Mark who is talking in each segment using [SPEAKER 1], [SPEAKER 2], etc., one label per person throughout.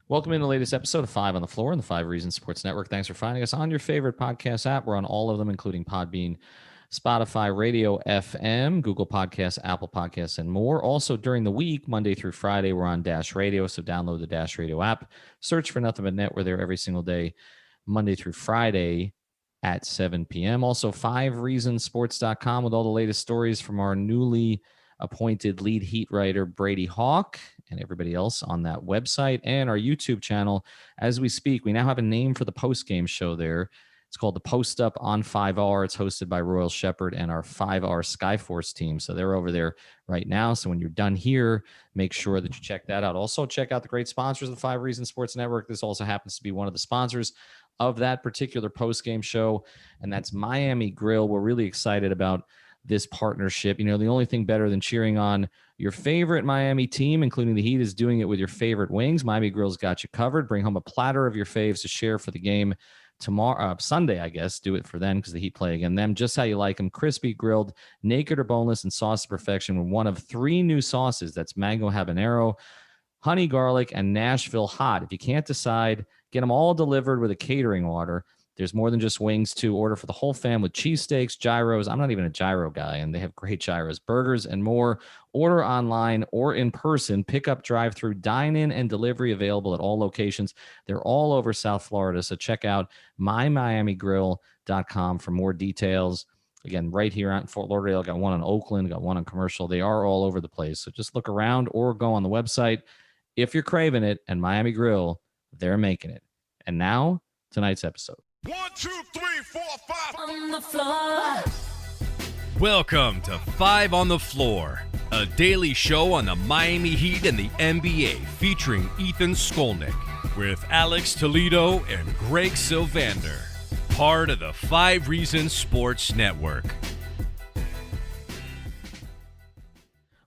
[SPEAKER 1] Welcome in the latest episode of Five on the Floor on the Five Reasons Sports Network. Thanks for finding us on your favorite podcast app. We're on all of them, including Podbean, Spotify, Radio FM, Google Podcasts, Apple Podcasts, and more. Also, during the week, Monday through Friday, we're on Dash Radio, so download the Dash Radio app. Search for Nothing But Net. We're there every single day, Monday through Friday at 7 p.m. Also, fivereasonsports.com with all the latest stories from our newly appointed lead heat writer, Brady Hawk, and everybody else on that website and our YouTube channel. As we speak, we now have a name for the post-game show there. It's called The Post Up on 5R. It's hosted by Royal Shepherd and our 5R Skyforce team. So they're over there right now. So when you're done here, make sure that you check that out. Also, check out the great sponsors of the Five Reasons Sports Network. This also happens to be one of the sponsors of that particular post-game show, and that's Miami Grill. We're really excited about this partnership. You know, the only thing better than cheering on your favorite Miami team, including the Heat, is doing it with your favorite wings. Miami Grill's got you covered. Bring home a platter of your faves to share for the game tomorrow, Sunday, I guess. Do it for them because the Heat play again. Them just how you like them: crispy, grilled, naked or boneless, and sauce to perfection with one of three new sauces. That's mango habanero, honey garlic, and Nashville hot. If you can't decide, get them all delivered with a catering order. There's more than just wings to order for the whole fam with cheesesteaks, gyros. I'm not even a gyro guy, and they have great gyros, burgers, and more. Order online or in person. Pick up, drive-through, dine-in, and delivery available at all locations. They're all over South Florida, so check out mymiamigrill.com for more details. Again, right here out in Fort Lauderdale, got one in Oakland, got one on Commercial. They are all over the place, so just look around or go on the website if you're craving it. And Miami Grill, they're making it. And now, tonight's episode.
[SPEAKER 2] 1, 2, 3, 4, 5
[SPEAKER 3] on the floor.
[SPEAKER 4] Welcome to Five on the Floor, a daily show on the Miami Heat and the NBA featuring Ethan Skolnick with Alex Toledo and Greg Sylvander, part of the Five Reasons Sports Network.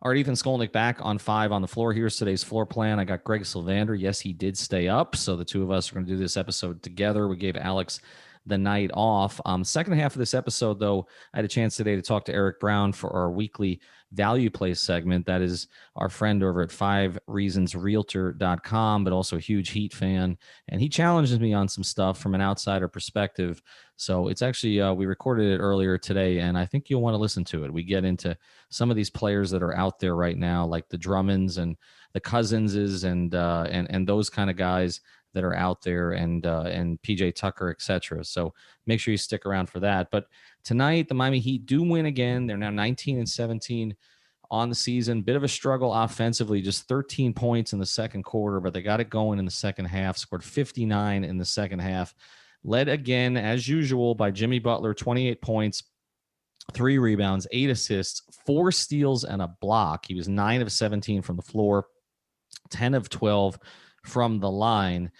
[SPEAKER 1] All right, Ethan Skolnick back on Five on the Floor. Here's today's floor plan. I got Greg Sylvander. Yes, he did stay up, so the two of us are going to do this episode together. We gave Alex the night off. Second half of this episode, though, I had a chance today to talk to Eric Brown for our weekly value play segment. That is our friend over at fivereasonsrealtor.com, but also a huge Heat fan. And he challenges me on some stuff from an outsider perspective. So it's actually, we recorded it earlier today, and I think you'll want to listen to it. We get into some of these players that are out there right now, like the Drummonds and the Cousinses and those kind of guys that are out there, and PJ Tucker, etc. So make sure you stick around for that. But tonight, the Miami Heat do win again. They're now 19-17 on the season. Bit of a struggle offensively, just 13 points in the second quarter, but they got it going in the second half, scored 59 in the second half. Led again, as usual, by Jimmy Butler, 28 points, 3 rebounds, 8 assists, 4 steals, and a block. He was 9 of 17 from the floor, 10 of 12 from the line.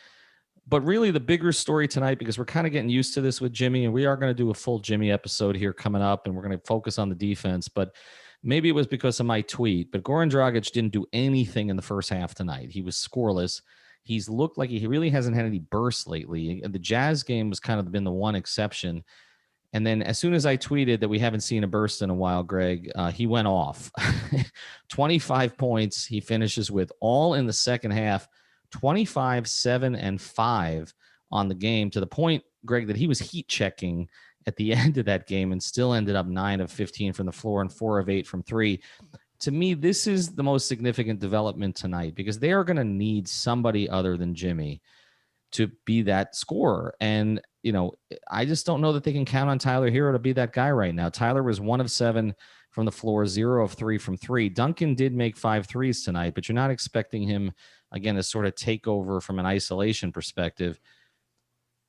[SPEAKER 1] But really the bigger story tonight, because we're kind of getting used to this with Jimmy, and we are going to do a full Jimmy episode here coming up, and we're going to focus on the defense. But maybe it was because of my tweet, but Goran Dragic didn't do anything in the first half tonight. He was scoreless. He's looked like he really hasn't had any bursts lately. The Jazz game was kind of been the one exception. And then as soon as I tweeted that we haven't seen a burst in a while, Greg, he went off. 25 points he finishes with, all in the second half, 25, 7, and 5 on the game, to the point, Greg, that he was heat checking at the end of that game and still ended up 9 of 15 from the floor and 4 of 8 from 3. To me, this is the most significant development tonight, because they are going to need somebody other than Jimmy to be that scorer. And, you know, I just don't know that they can count on Tyler Hero to be that guy right now. Tyler was 1 of 7 from the floor, 0 of 3 from 3. Duncan did make 5 threes tonight, but you're not expecting him, again, to sort of take over from an isolation perspective.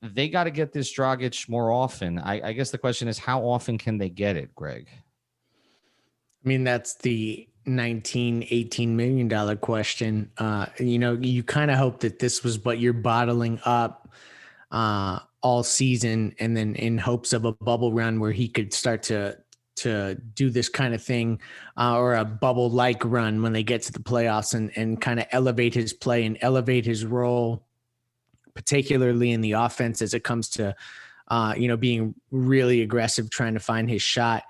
[SPEAKER 1] They got to get this Dragic more often. I guess the question is, how often can they get it, Greg?
[SPEAKER 5] I mean, that's the $18 million question. You kind of hope that this was what you're bottling up all season, and then in hopes of a bubble run where he could start to do this kind of thing, or a bubble-like run when they get to the playoffs, and kind of elevate his play and elevate his role, particularly in the offense as it comes to, being really aggressive, trying to find his shot.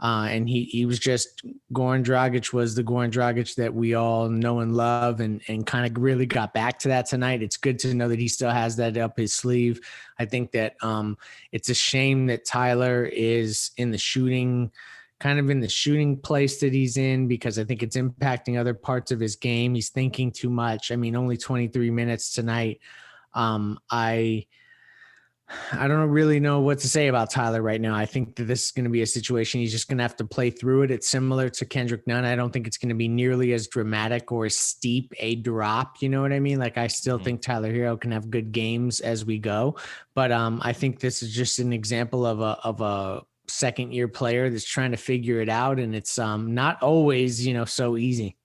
[SPEAKER 5] And he was just Goran Dragic was the Goran Dragic that we all know and love, and kind of really got back to that tonight. It's good to know that he still has that up his sleeve. I think that it's a shame that Tyler is in the shooting place that he's in, because I think it's impacting other parts of his game. He's thinking too much. I mean, only 23 minutes tonight. I don't really know what to say about Tyler right now. I think that this is going to be a situation he's just going to have to play through it. It's similar to Kendrick Nunn. I don't think it's going to be nearly as dramatic or as steep a drop. You know what I mean? Like, I still think Tyler Hero can have good games as we go, but I think this is just an example of a second year player that's trying to figure it out, and it's not always so easy.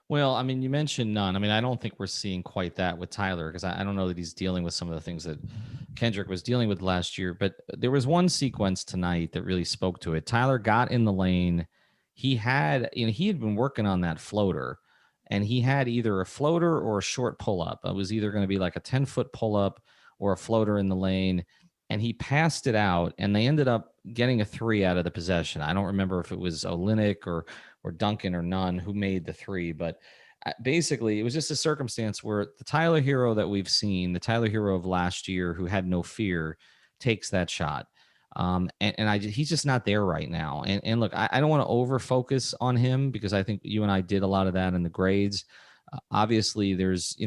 [SPEAKER 1] Well, I mean, you mentioned Nunn. I mean, I don't think we're seeing quite that with Tyler, because I don't know that he's dealing with some of the things that Kendrick was dealing with last year. But there was one sequence tonight that really spoke to it. Tyler got in the lane. He had been working on that floater, and he had either a floater or a short pull up. It was either going to be like a 10-foot pull up or a floater in the lane. And he passed it out, and they ended up getting a 3 out of the possession. I don't remember if it was Olynyk or Duncan or Nunn who made the 3, but basically it was just a circumstance where the Tyler Hero that we've seen, the Tyler Hero of last year who had no fear, takes that shot. He's just not there right now. And look, I don't want to over focus on him, because I think you and I did a lot of that in the grades. Obviously there's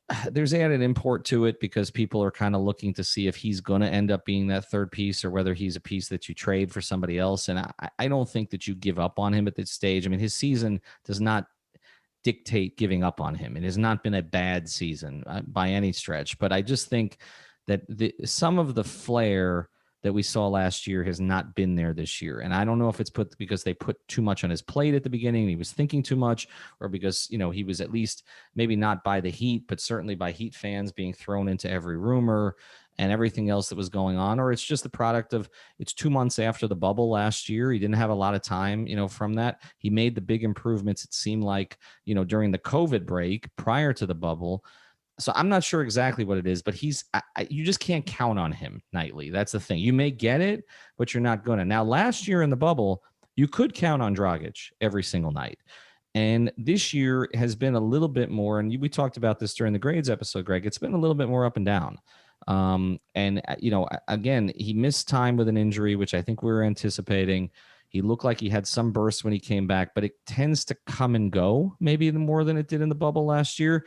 [SPEAKER 1] added import to it, because people are kind of looking to see if he's going to end up being that third piece, or whether he's a piece that you trade for somebody else. And I don't think that you give up on him at this stage. I mean, his season does not dictate giving up on him. It has not been a bad season by any stretch, but I just think that some of the flair that we saw last year has not been there this year. And I don't know if it's because they put too much on his plate at the beginning and he was thinking too much, or because, he was at least maybe not by the Heat, but certainly by Heat fans being thrown into every rumor and everything else that was going on, or it's just the product of it's 2 months after the bubble last year. He didn't have a lot of time, from that. He made the big improvements, it seemed like, during the COVID break prior to the bubble. So I'm not sure exactly what it is, but you just can't count on him nightly. That's the thing. You may get it, but you're not going to. Now, last year in the bubble, you could count on Dragic every single night. And this year has been a little bit more, and we talked about this during the grades episode, Greg, it's been a little bit more up and down. Again, he missed time with an injury, which I think we were anticipating. He looked like he had some bursts when he came back, but it tends to come and go maybe more than it did in the bubble last year.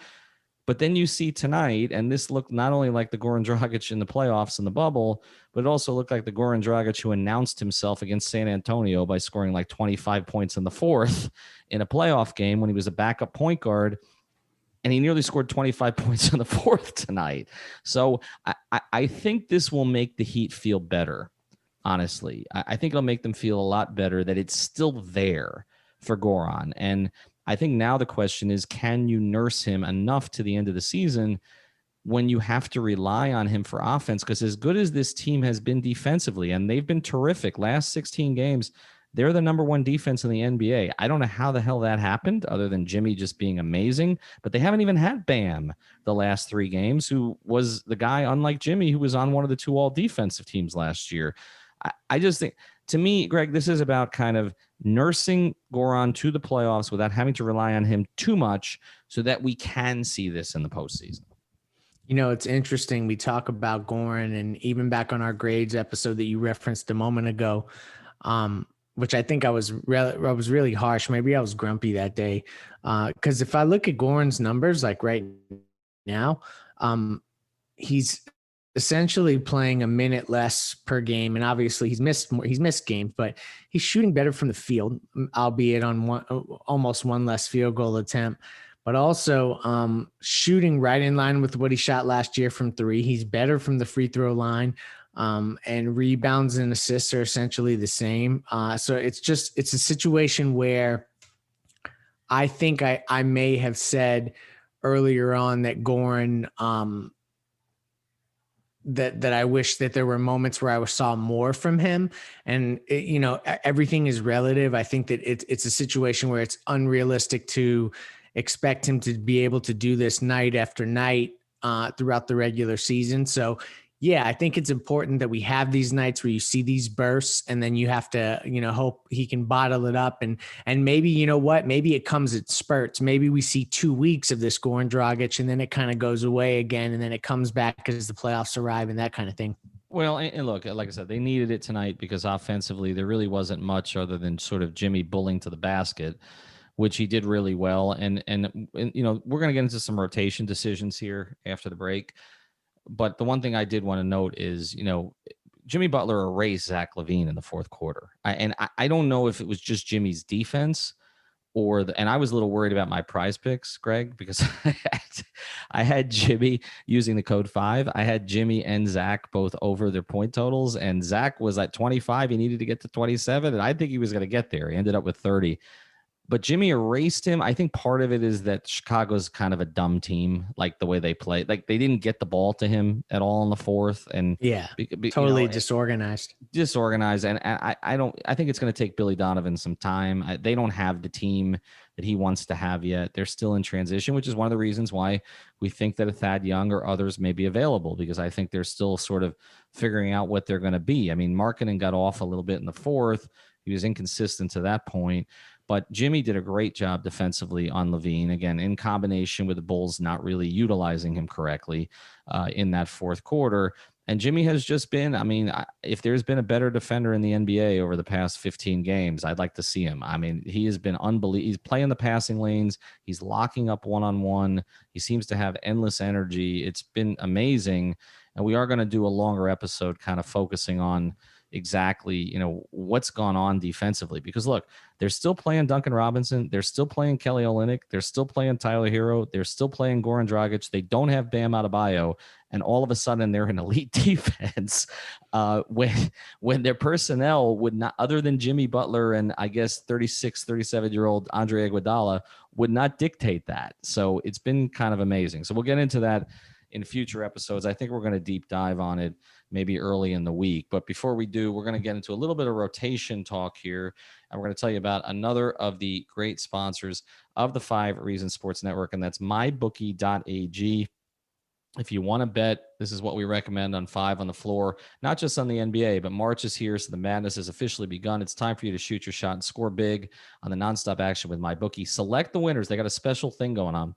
[SPEAKER 1] But then you see tonight, and this looked not only like the Goran Dragic in the playoffs in the bubble, but it also looked like the Goran Dragic who announced himself against San Antonio by scoring like 25 points in the fourth in a playoff game when he was a backup point guard. And he nearly scored 25 points in the fourth tonight. So I think this will make the Heat feel better, honestly. I think it'll make them feel a lot better that it's still there for Goran. And I think now the question is, can you nurse him enough to the end of the season when you have to rely on him for offense? Because as good as this team has been defensively, and they've been terrific, last 16 games, they're the number one defense in the NBA. I don't know how the hell that happened, other than Jimmy just being amazing, but they haven't even had Bam the last 3 games, who was the guy, unlike Jimmy, who was on one of the 2 all defensive teams last year. I just think, to me, Greg, this is about kind of nursing Goran to the playoffs without having to rely on him too much, so that we can see this in the postseason.
[SPEAKER 5] It's interesting. We talk about Goran, and even back on our grades episode that you referenced a moment ago, which I think I was really harsh. Maybe I was grumpy that day. Because if I look at Goran's numbers, like right now, he's essentially playing a minute less per game. And obviously he's missed games, but he's shooting better from the field, albeit on almost one less field goal attempt, but also shooting right in line with what he shot last year from 3. He's better from the free throw line. And rebounds and assists are essentially the same. So it's a situation where I think I may have said earlier on that Goran, that I wish that there were moments where I saw more from him, and everything is relative. I think that it's a situation where it's unrealistic to expect him to be able to do this night after night throughout the regular season. So Yeah, I think it's important that we have these nights where you see these bursts, and then you have to, hope he can bottle it up. And maybe, you know what, maybe it comes at spurts. Maybe we see 2 weeks of this Goran Dragic, and then it kind of goes away again, and then it comes back as the playoffs arrive and that kind of thing.
[SPEAKER 1] Well, and look, like I said, they needed it tonight because offensively there really wasn't much other than sort of Jimmy bullying to the basket, which he did really well. And we're going to get into some rotation decisions here after the break. But the one thing I did want to note is, Jimmy Butler erased Zach LaVine in the fourth quarter. I don't know if it was just Jimmy's defense and I was a little worried about my prize picks, Greg, because I had Jimmy using the code 5. I had Jimmy and Zach both over their point totals, and Zach was at 25. He needed to get to 27, and I think he was going to get there. He ended up with 30. But Jimmy erased him. I think part of it is that Chicago's kind of a dumb team, like the way they play. Like they didn't get the ball to him at all in the fourth, and
[SPEAKER 5] totally disorganized.
[SPEAKER 1] And I think it's going to take Billy Donovan some time. They don't have the team that he wants to have yet. They're still in transition, which is one of the reasons why we think that a Thad Young or others may be available, because I think they're still sort of figuring out what they're going to be. I mean, Markkanen got off a little bit in the fourth. He was inconsistent to that point. But Jimmy did a great job defensively on LaVine, again, in combination with the Bulls not really utilizing him correctly in that fourth quarter. And Jimmy has just been, if there's been a better defender in the NBA over the past 15 games, I'd like to see him. I mean, he has been unbelievable. He's playing the passing lanes. He's locking up one-on-one. He seems to have endless energy. It's been amazing. And we are going to do a longer episode kind of focusing on exactly, what's gone on defensively, because look, they're still playing Duncan Robinson. They're still playing Kelly Olynyk. They're still playing Tyler Hero. They're still playing Goran Dragic. They don't have Bam Adebayo. And all of a sudden they're an elite defense when their personnel would not, other than Jimmy Butler and I guess 36, 37-year-old Andre Iguodala, would not dictate that. So it's been kind of amazing. So we'll get into that in future episodes. I think we're going to deep dive on it maybe early in the week. But before we do, we're going to get into a little bit of rotation talk here. And we're going to tell you about another of the great sponsors of the 5 Reasons Sports Network, and that's mybookie.ag. If you want to bet, this is what we recommend on 5 on the floor, not just on the NBA, but March is here, so the madness has officially begun. It's time for you to shoot your shot and score big on the nonstop action with MyBookie. Select the winners. They got a special thing going on.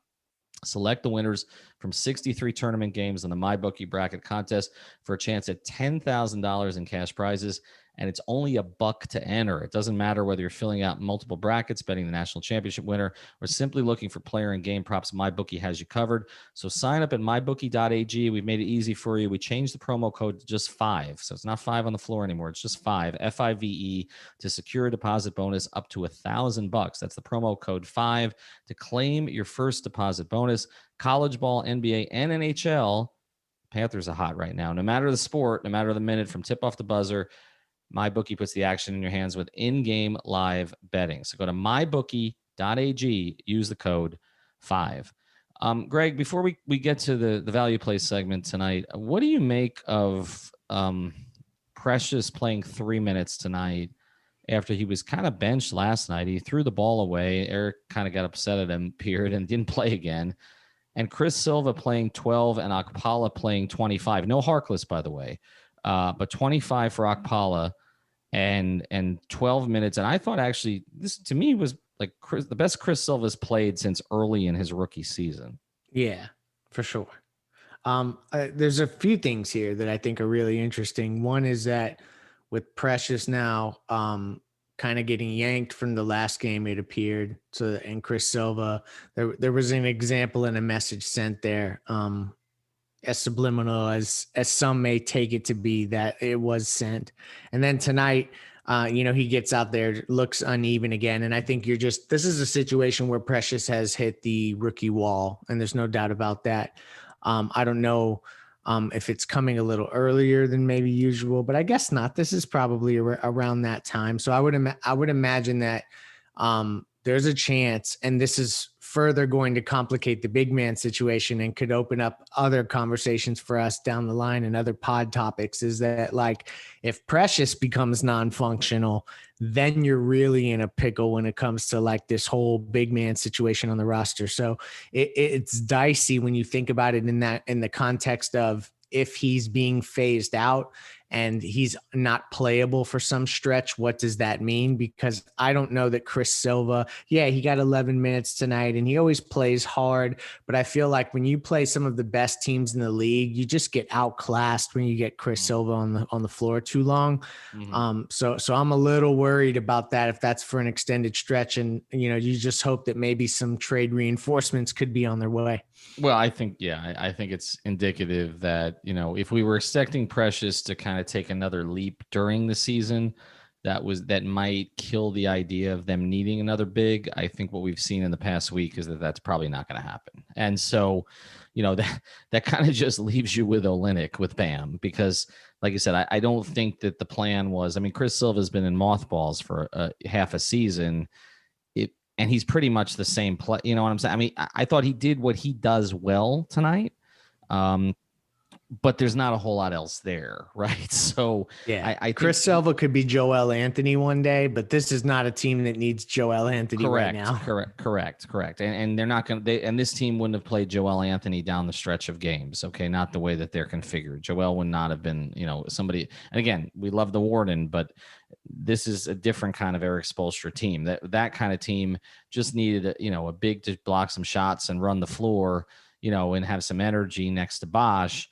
[SPEAKER 1] Select the winners from 63 tournament games on the MyBookie bracket contest for a chance at $10,000 in cash prizes. And it's only $1 to enter. It doesn't matter whether you're filling out multiple brackets, betting the national championship winner, or simply looking for player and game props. MyBookie has you covered. So sign up at mybookie.ag. We've made it easy for you. We changed the promo code to just 5. So it's not 5 on the floor anymore. It's just 5, F-I-V-E, to secure a deposit bonus up to $1,000. That's the promo code 5 to claim your first deposit bonus. College ball, NBA, and NHL. Panthers are hot right now. No matter the sport, no matter the minute, from tip off the buzzer, MyBookie puts the action in your hands with in-game live betting. So go to mybookie.ag, use the code 5. Greg, before we get to the value play segment tonight, what do you make of Precious playing 3 minutes tonight after he was kind of benched last night? He threw the ball away. Eric kind of got upset at him, period, and didn't play again. And Chris Silva playing 12 and Okpala playing 25. No Harkless, by the way, but 25 for Okpala. And 12 minutes. And I thought actually this to me was like the best Chris Silva's played since early in his rookie season.
[SPEAKER 5] Yeah, for sure. There's a few things here that I think are really interesting. One is that with Precious now kind of getting yanked from the last game, it appeared. So, and Chris Silva, there was an example and a message sent there. As subliminal as some may take it to be, that it was sent. And then tonight, he gets out there, looks uneven again. And I think this is a situation where Precious has hit the rookie wall, and there's no doubt about that. I don't know if it's coming a little earlier than maybe usual, but I guess not. This is probably around that time. So I would imagine that there's a chance, and this is further going to complicate the big man situation and could open up other conversations for us down the line and other pod topics, is that like if Precious becomes non-functional, then you're really in a pickle when it comes to like this whole big man situation on the roster. So it's dicey when you think about it in the context of if he's being phased out and he's not playable for some stretch, what does that mean? Because I don't know that Chris Silva, yeah, he got 11 minutes tonight and he always plays hard, but I feel like when you play some of the best teams in the league, you just get outclassed when you get Chris Silva on the floor too long. So I'm a little worried about that if that's for an extended stretch, and you just hope that maybe some trade reinforcements could be on their way.
[SPEAKER 1] Well, I think it's indicative that, if we were expecting Precious to kind of take another leap during the season, that might kill the idea of them needing another big. I think what we've seen in the past week is that that's probably not going to happen. And so, that kind of just leaves you with Olynyk, with Bam, because like I said, I don't think that the plan was, Chris Silva has been in mothballs for half a season. And he's pretty much the same play. You know what I'm saying? I thought he did what he does well tonight. But there's not a whole lot else there, right? So
[SPEAKER 5] yeah,
[SPEAKER 1] I think
[SPEAKER 5] Chris Silva could be Joel Anthony one day, but this is not a team that needs Joel Anthony right now.
[SPEAKER 1] Correct. And they're not going to, and this team wouldn't have played Joel Anthony down the stretch of games. Okay. Not the way that they're configured. Joel would not have been, somebody, and again, we love the Warden, but this is a different kind of Eric Spoelstra team. That kind of team just needed, a big to block some shots and run the floor, and have some energy next to Bosch.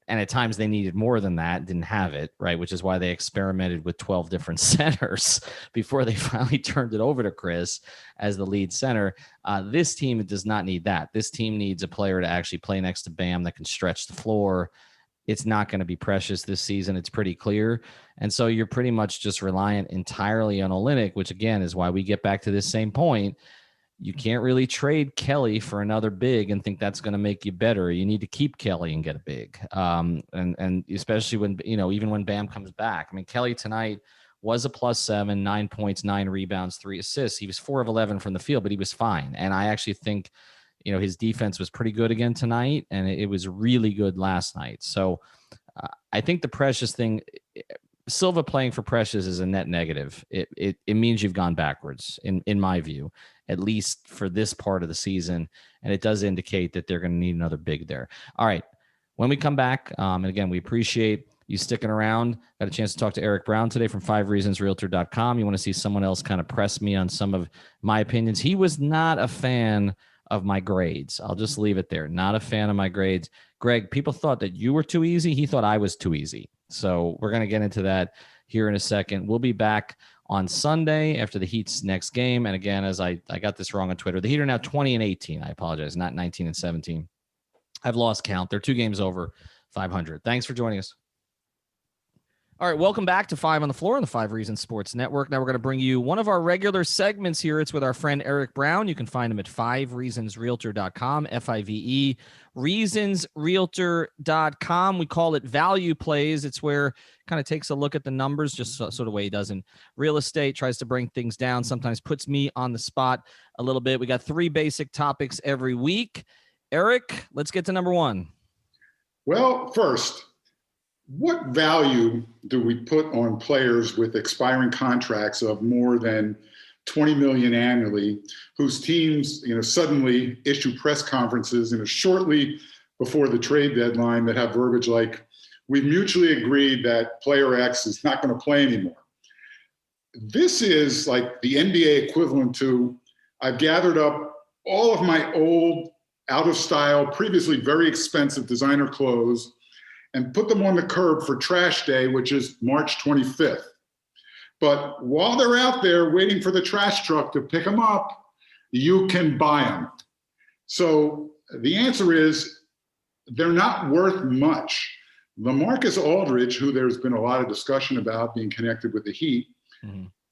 [SPEAKER 1] And at times they needed more than that, didn't have it, right? Which is why they experimented with 12 different centers before they finally turned it over to Chris as the lead center. This team does not need that. This team needs a player to actually play next to Bam that can stretch the floor. It's not going to be Precious this season. It's pretty clear. And so you're pretty much just reliant entirely on Olynyk, which again is why we get back to this same point. You can't really trade Kelly for another big and think that's going to make you better. You need to keep Kelly and get a big. And especially when, even when Bam comes back. Kelly tonight was a +7, 9 points, 9 rebounds, 3 assists. He was 4 of 11 from the field, but he was fine. And I actually think, his defense was pretty good again tonight, and it was really good last night. So I think the Precious thing, Silva playing for Precious is a net negative. It means you've gone backwards, in my view, at least for this part of the season. And it does indicate that they're going to need another big there. All right. When we come back, and again, we appreciate you sticking around. Got a chance to talk to Eric Brown today from 5reasonsrealtor.com. You want to see someone else kind of press me on some of my opinions. He was not a fan of my grades. I'll just leave it there. Not a fan of my grades. Greg, people thought that you were too easy. He thought I was too easy. So we're going to get into that here in a second. We'll be back on Sunday after the Heat's next game. And again, as I got this wrong on Twitter, the Heat are now 20-18. I apologize. Not 19-17. I've lost count. They're 2 games over 500. Thanks for joining us. All right, welcome back to 5 on the Floor on the 5 Reasons Sports Network. Now we're going to bring you one of our regular segments here. It's with our friend Eric Brown. You can find him at 5reasonsrealtor.com, F-I-V-E, reasonsrealtor.com. We call it Value Plays. It's where kind of takes a look at the numbers, just sort of way he does in real estate, tries to bring things down, sometimes puts me on the spot a little bit. We got 3 basic topics every week. Eric, let's get to number 1.
[SPEAKER 2] Well, first, what value do we put on players with expiring contracts of more than $20 million annually, whose teams, suddenly issue press conferences, shortly before the trade deadline that have verbiage like, "We've mutually agreed that player X is not going to play anymore"? This is like the NBA equivalent to, I've gathered up all of my old, out of style, previously very expensive designer clothes and put them on the curb for trash day, which is March 25th. But while they're out there waiting for the trash truck to pick them up, you can buy them. So the answer is they're not worth much. LaMarcus Aldridge, who there's been a lot of discussion about being connected with the Heat,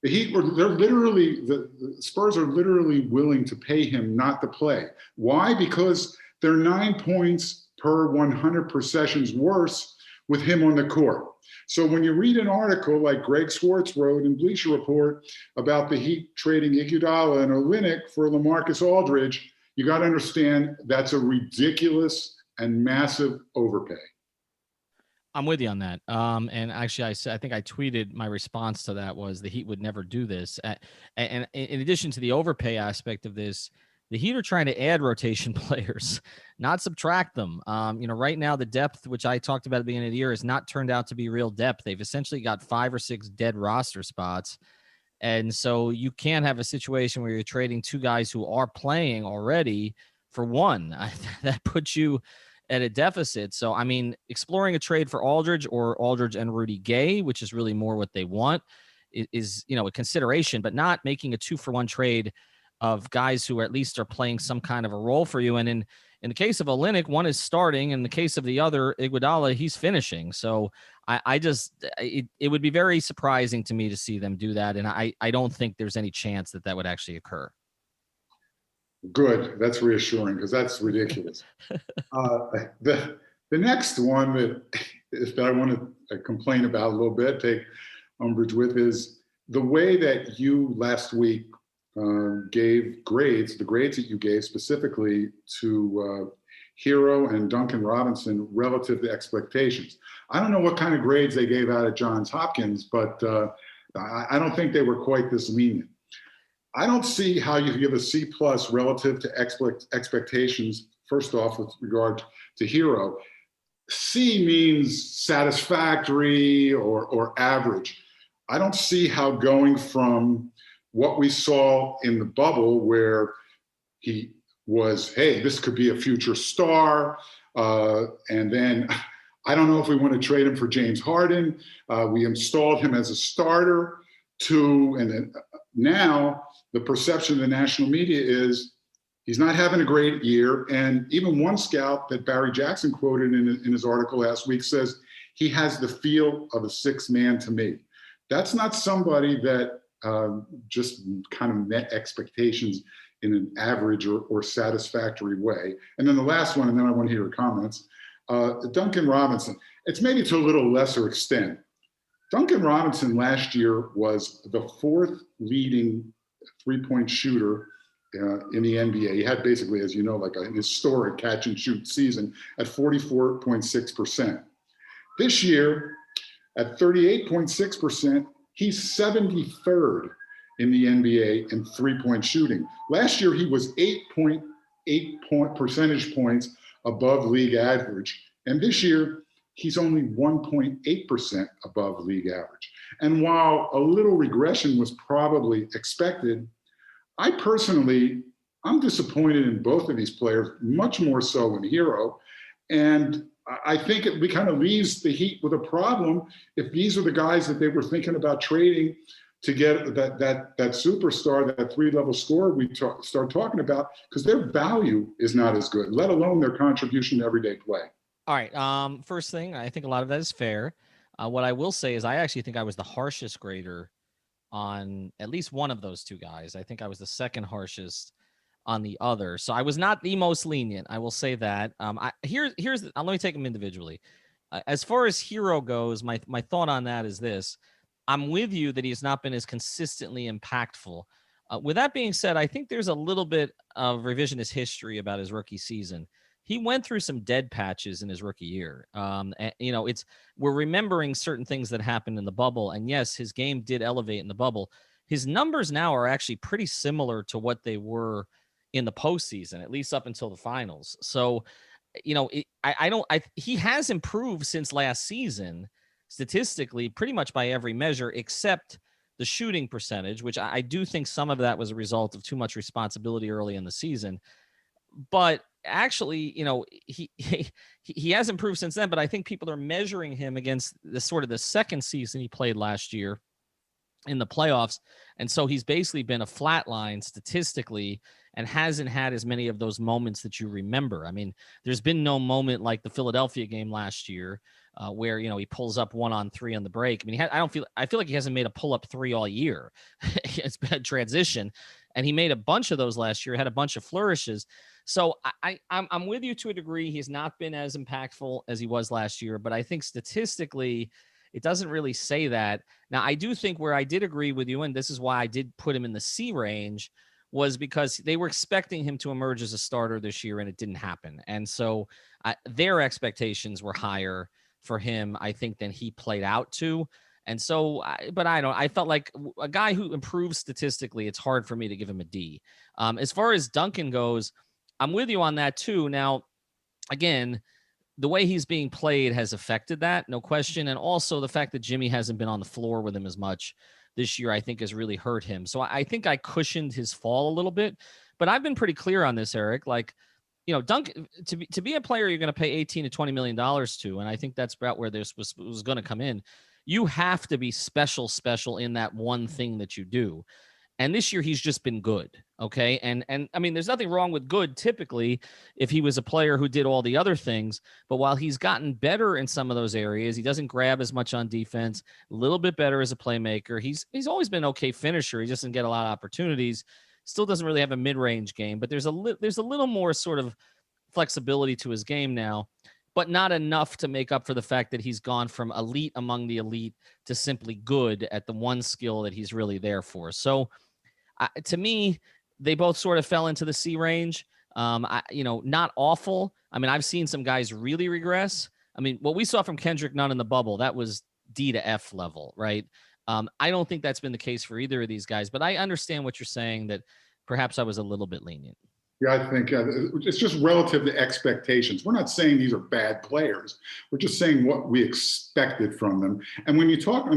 [SPEAKER 2] the Heat the Spurs are literally willing to pay him not to play. Why? Because they're 9 points per 100 possessions worse with him on the court. So when you read an article like Greg Swartz wrote in Bleacher Report about the Heat trading Iguodala and Olynyk for LaMarcus Aldridge, you got to understand that's a ridiculous and massive overpay.
[SPEAKER 1] I'm with you on that. And actually, I think I tweeted my response to that was the Heat would never do this. And in addition to the overpay aspect of this, The Heat are trying to add rotation players, not subtract them. Right now the depth, which I talked about at the beginning of the year, has not turned out to be real depth. They've essentially got 5 or 6 dead roster spots. And so you can't have a situation where you're trading 2 guys who are playing already for one. That puts you at a deficit. So, I mean, exploring a trade for Aldridge or Aldridge and Rudy Gay, which is really more what they want, is a consideration, but not making a 2-for-1 trade of guys who at least are playing some kind of a role for you. And in the case of Olynyk, one is starting. In the case of the other, Iguodala, he's finishing. So it would be very surprising to me to see them do that. And I don't think there's any chance that would actually occur.
[SPEAKER 2] Good. That's reassuring because that's ridiculous. The next one that I want to complain about a little bit, take umbrage with, is the way that you last week gave grades, the grades that you gave specifically to Hero and Duncan Robinson relative to expectations. I don't know what kind of grades they gave out at Johns Hopkins, but I don't think they were quite this lenient. I don't see how you give a C+ relative to expectations, first off, with regard to Hero. C means satisfactory or average. I don't see how going from what we saw in the bubble, where he was, hey, this could be a future star, and then I don't know if we want to trade him for James Harden. We installed him as a starter, and then now the perception of the national media is he's not having a great year. And even one scout that Barry Jackson quoted in his article last week says he has the feel of a 6th man to me. That's not somebody that just kind of met expectations in an average or satisfactory way. And then the last one, and then I want to hear your comments, Duncan Robinson. It's maybe to a little lesser extent. Duncan Robinson last year was the 4th leading 3-point shooter in the NBA. He had basically, as you know, like a historic catch and shoot season at 44.6%. This year, at 38.6%, he's 73rd in the NBA in 3-point shooting. Last year, he was 8.8 percentage points above league average. And this year, he's only 1.8% above league average. And while a little regression was probably expected, I'm disappointed in both of these players, much more so in Hero. And I think we kind of leaves the Heat with a problem if these are the guys that they were thinking about trading to get that superstar, that 3-level scorer we start talking about, because their value is not as good, let alone their contribution to everyday play.
[SPEAKER 1] All right. First thing, I think a lot of that is fair. What I will say is I actually think I was the harshest grader on at least one of those 2 guys. I think I was the second harshest on the other. So I was not the most lenient. I will say that. Let me take them individually. As far as Hero goes, my thought on that is this. I'm with you that he has not been as consistently impactful. With that being said, I think there's a little bit of revisionist history about his rookie season. He went through some dead patches in his rookie year. We're remembering certain things that happened in the bubble. And yes, his game did elevate in the bubble. His numbers now are actually pretty similar to what they were in the postseason, at least up until the finals. So, he has improved since last season, statistically, pretty much by every measure, except the shooting percentage, which I do think some of that was a result of too much responsibility early in the season. But actually, he has improved since then, but I think people are measuring him against the second season he played last year in the playoffs. And so he's basically been a flat line statistically and hasn't had as many of those moments that you remember. I mean, there's been no moment like the Philadelphia game last year where, he pulls up 1-on-3 on the break. I mean, I feel like he hasn't made a pull-up 3 all year. It's been a transition, and he made a bunch of those last year, had a bunch of flourishes. So I'm with you to a degree. He's not been as impactful as he was last year, but I think statistically, it doesn't really say that. Now, I do think where I did agree with you, and this is why I did put him in the C range, was because they were expecting him to emerge as a starter this year, and it didn't happen. And so their expectations were higher for him, I think, than he played out to. And so, I felt like a guy who improves statistically, it's hard for me to give him a D. As far as Duncan goes, I'm with you on that too. Now, again, the way he's being played has affected that, no question. And also the fact that Jimmy hasn't been on the floor with him as much this year, I think has really hurt him. So I think I cushioned his fall a little bit, but I've been pretty clear on this, Eric. Like, Duncan, to be a player you're going to pay $18 to $20 million to, and I think that's about where this was going to come in. You have to be special in that one thing that you do. And this year he's just been good. Okay. And I mean, there's nothing wrong with good typically if he was a player who did all the other things. But while he's gotten better in some of those areas, he doesn't grab as much on defense, a little bit better as a playmaker. He's always been an okay finisher. He just doesn't get a lot of opportunities. Still doesn't really have a mid-range game, but there's a little more sort of flexibility to his game now, but not enough to make up for the fact that he's gone from elite among the elite to simply good at the one skill that he's really there for. So to me, they both sort of fell into the C range. Not awful. I mean, I've seen some guys really regress. I mean, what we saw from Kendrick Nunn in the bubble, that was D to F level, right? I don't think that's been the case for either of these guys, but I understand what you're saying, that perhaps I was a little bit lenient.
[SPEAKER 2] Yeah, I think it's just relative to expectations. We're not saying these are bad players. We're just saying what we expected from them. And when you talk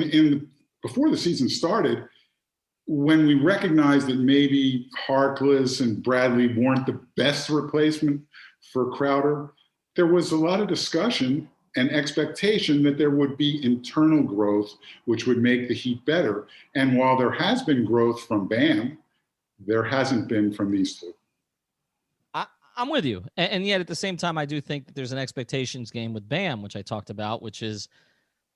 [SPEAKER 2] before the season started, when we recognized that maybe Harkless and Bradley weren't the best replacement for Crowder, there was a lot of discussion and expectation that there would be internal growth, which would make the Heat better. And while there has been growth from Bam, there hasn't been from these two.
[SPEAKER 1] I'm with you. And yet at the same time, I do think that there's an expectations game with Bam, which I talked about, which is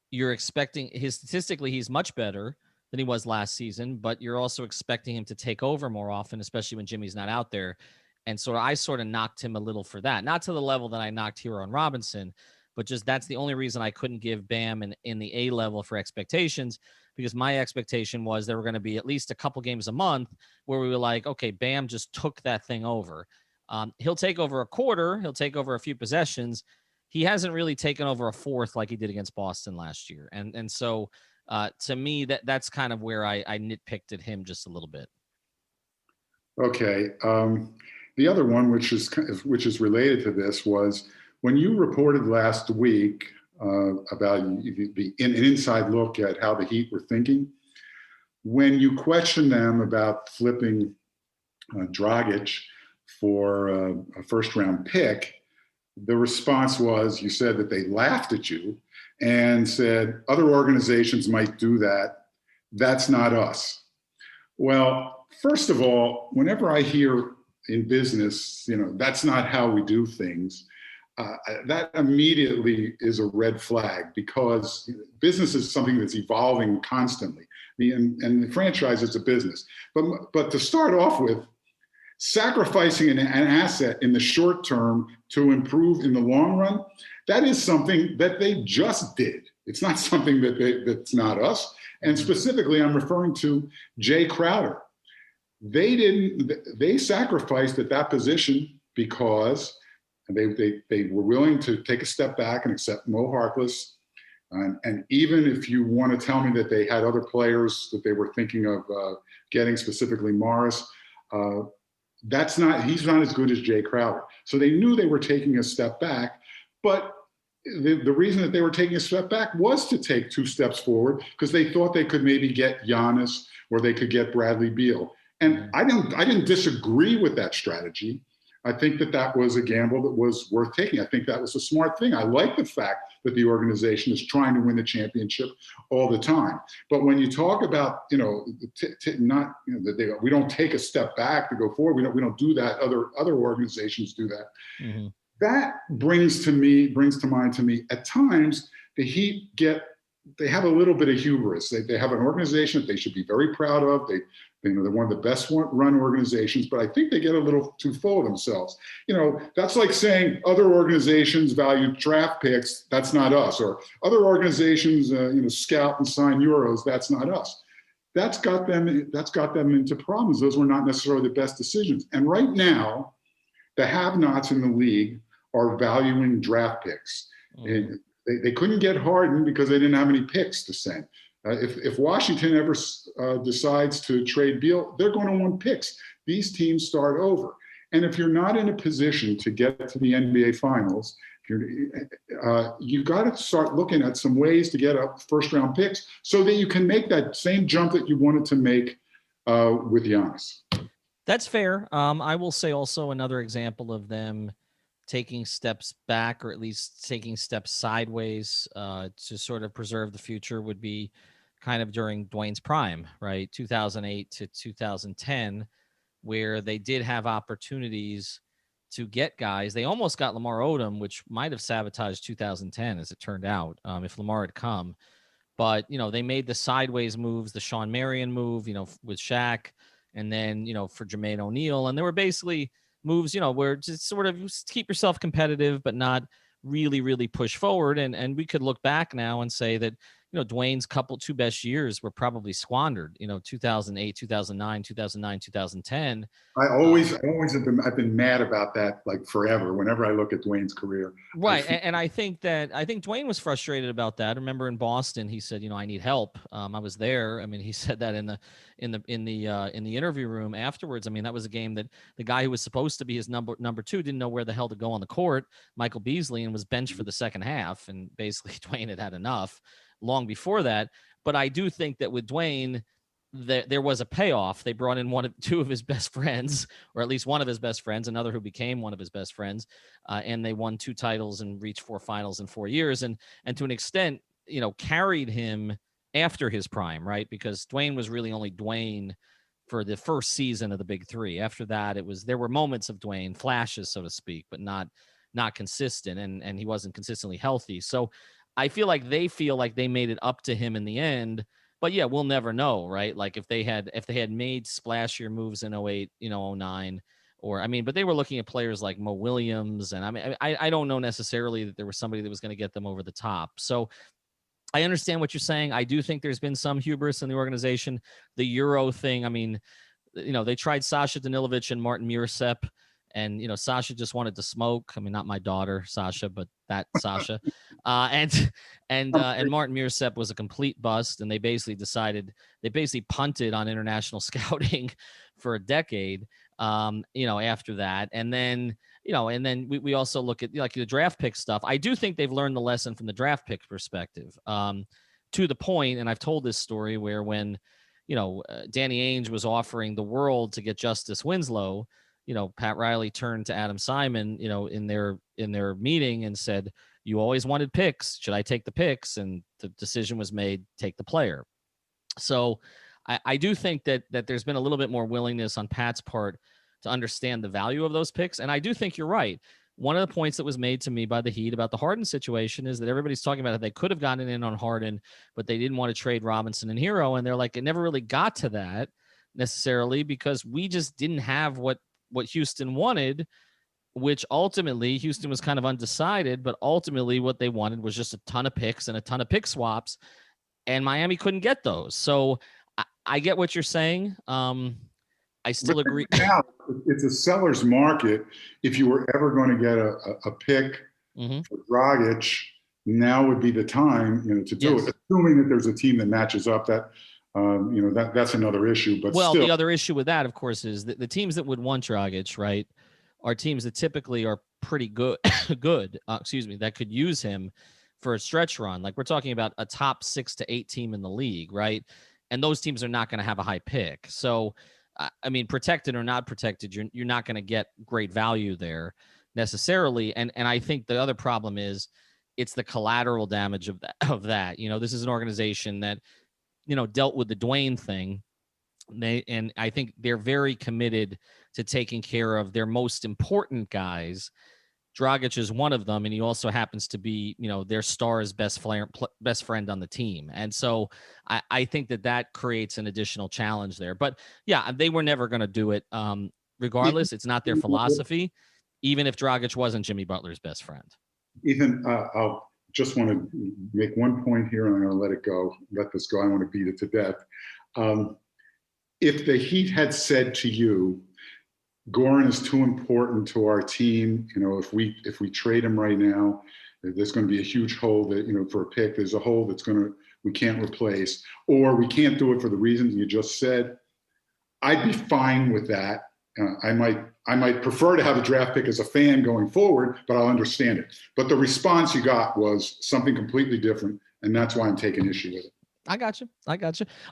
[SPEAKER 1] you're expecting statistically, he's much better than he was last season, but you're also expecting him to take over more often, especially when Jimmy's not out there. And so I sort of knocked him a little for that, not to the level that I knocked Hero and Robinson, but just that's the only reason I couldn't give Bam in the A level for expectations, because my expectation was there were going to be at least a couple games a month where we were like, okay, Bam just took that thing over. He'll take over a quarter. He'll take over a few possessions. He hasn't really taken over a fourth like he did against Boston last year. And so to me, that's kind of where I nitpicked at him just a little bit.
[SPEAKER 2] Okay. The other one, which is related to this, was when you reported last week about an inside look at how the Heat were thinking. When you questioned them about flipping Dragic for a first-round pick, the response was, you said that they laughed at you and said, other organizations might do that. That's not us. Well, first of all, whenever I hear in business, that's not how we do things, that immediately is a red flag, because business is something that's evolving constantly. And the franchise is a business. But to start off with, sacrificing an asset in the short term to improve in the long run, that is something that they just did. It's not something that's not us. And specifically, I'm referring to Jay Crowder. They sacrificed at that position because they were willing to take a step back and accept Mo Harkless. And even if you want to tell me that they had other players that they were thinking of getting, specifically Morris, he's not as good as Jay Crowder. So they knew they were taking a step back, but the reason that they were taking a step back was to take two steps forward, because they thought they could maybe get Giannis or they could get Bradley Beal. And I didn't disagree with that strategy. I think that was a gamble that was worth taking. I think that was a smart thing. I like the fact that the organization is trying to win the championship all the time. But when you talk about, we don't take a step back to go forward. We don't do that. Other organizations do that. Mm-hmm. That brings to mind to me, at times, the Heat they have a little bit of hubris. They have an organization that they should be very proud of. They're one of the best run organizations, but I think they get a little too full of themselves. That's like saying other organizations value draft picks. That's not us. Or other organizations, scout and sign Euros. That's not us. That's got them into problems. Those were not necessarily the best decisions. And right now, the have-nots in the league are valuing draft picks. Mm-hmm. They couldn't get Harden because they didn't have any picks to send. If Washington ever decides to trade Beal, they're going to want picks. These teams start over. And if you're not in a position to get to the NBA Finals, you got to start looking at some ways to get up first-round picks so that you can make that same jump that you wanted to make with Giannis.
[SPEAKER 1] That's fair. I will say also another example of them taking steps back, or at least taking steps sideways to sort of preserve the future, would be kind of during Dwayne's prime, right? 2008 to 2010, where they did have opportunities to get guys. They almost got Lamar Odom, which might have sabotaged 2010, as it turned out, if Lamar had come. But, they made the sideways moves, the Sean Marion move, with Shaq, and then, for Jermaine O'Neal. And there were basically moves, where just sort of keep yourself competitive, but not really, really push forward. And we could look back now and say that, Dwayne's two best years were probably squandered, 2008, 2009, 2010.
[SPEAKER 2] I've been mad about that like forever. Whenever I look at Dwayne's career,
[SPEAKER 1] right, and I think Dwayne was frustrated about that. I remember in Boston, he said, I need help. I was there. I mean, he said that in the interview room afterwards. I mean, that was a game that the guy who was supposed to be his number two didn't know where the hell to go on the court, Michael Beasley, and was benched for the second half. And basically, Dwayne had enough long before that. But I do think that with Dwayne, there was a payoff. They brought in two of his best friends, or at least one of his best friends, another who became one of his best friends, and they won 2 titles and reached 4 finals in 4 years, and to an extent, carried him after his prime, right? Because Dwayne was really only Dwayne for the first season of the Big Three. After that, there were moments of Dwayne, flashes, so to speak, but not consistent, and he wasn't consistently healthy. So I feel like they made it up to him in the end. But yeah, we'll never know, right? Like if they had made splashier moves in 08, 09, but they were looking at players like Mo Williams, and I don't know necessarily that there was somebody that was going to get them over the top. So I understand what you're saying. I do think there's been some hubris in the organization. The Euro thing, they tried Sasha Danilovic and Martin Mursep, and Sasha just wanted to smoke. I mean, not my daughter Sasha, but that Sasha. And Martin Mursep was a complete bust, and they basically punted on international scouting for a decade. After that, and then we also look at like the draft pick stuff. I do think they've learned the lesson from the draft pick perspective, to the point, and I've told this story where when Danny Ainge was offering the world to get Justice Winslow, Pat Riley turned to Adam Simon, in their meeting and said, "You always wanted picks. Should I take the picks?" And the decision was made, take the player. So I do think that there's been a little bit more willingness on Pat's part to understand the value of those picks. And I do think you're right. One of the points that was made to me by the Heat about the Harden situation is that everybody's talking about how they could have gotten in on Harden, but they didn't want to trade Robinson and Hero. And they're like, it never really got to that necessarily because we just didn't have what Houston wanted, which ultimately Houston was kind of undecided, but ultimately what they wanted was just a ton of picks and a ton of pick swaps, and Miami couldn't get those. So I get what you're saying. I still agree.
[SPEAKER 2] Now, it's a seller's market. If you were ever going to get a pick for Dragic, now would be the time, to do it. Assuming that there's a team that matches up. That that's another issue. But still,
[SPEAKER 1] the other issue with that, of course, is that the teams that would want Dragic, right, are teams that typically are pretty good, that could use him for a stretch run. Like we're talking about a top 6 to 8 team in the league, right? And those teams are not going to have a high pick. So, protected or not protected, you're not going to get great value there necessarily. And I think the other problem is it's the collateral damage of that. This is an organization that, dealt with the Dwayne thing. And I think they're very committed to taking care of their most important guys. Dragic is one of them, and he also happens to be, their star's best friend on the team. And so I think that creates an additional challenge there. But yeah, they were never going to do it. Regardless, it's not their philosophy, even if Dragic wasn't Jimmy Butler's best friend.
[SPEAKER 2] Ethan, I'll just want to make one point here, and I'm going to let it go. Let this go. I want to beat it to death. If the Heat had said to you, Goran is too important to our team. If we trade him right now, there's going to be a huge hole that, for a pick, there's a hole that's going to we can't replace, or we can't do it for the reasons you just said, I'd be fine with that. I might prefer to have a draft pick as a fan going forward, but I'll understand it. But the response you got was something completely different, and that's why I'm taking issue with it.
[SPEAKER 1] I got you.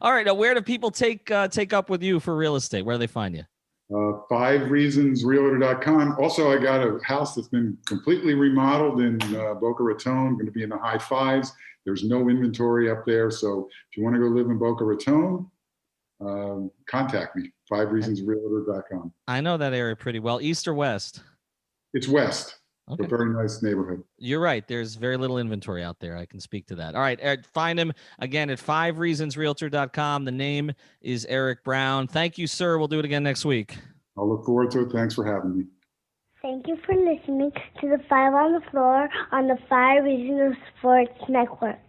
[SPEAKER 1] All right. Now, where do people take up with you for real estate? Where do they find you?
[SPEAKER 2] 5reasonsrealtor.com. Also, I got a house that's been completely remodeled in Boca Raton. Going to be in the high fives. There's no inventory up there. So if you want to go live in Boca Raton, contact me. 5reasonsrealtor.com.
[SPEAKER 1] I know that area pretty well. East or west?
[SPEAKER 2] It's west.
[SPEAKER 1] Okay.
[SPEAKER 2] A very nice neighborhood.
[SPEAKER 1] You're right. There's very little inventory out there. I can speak to that. All right, Eric, find him again at 5reasonsrealtor.com. The name is Eric Brown. Thank you, sir. We'll do it again next week.
[SPEAKER 2] I'll look forward to it. Thanks for having me.
[SPEAKER 3] Thank you for listening to the Five on the Floor on the 5 Reasons Sports Network.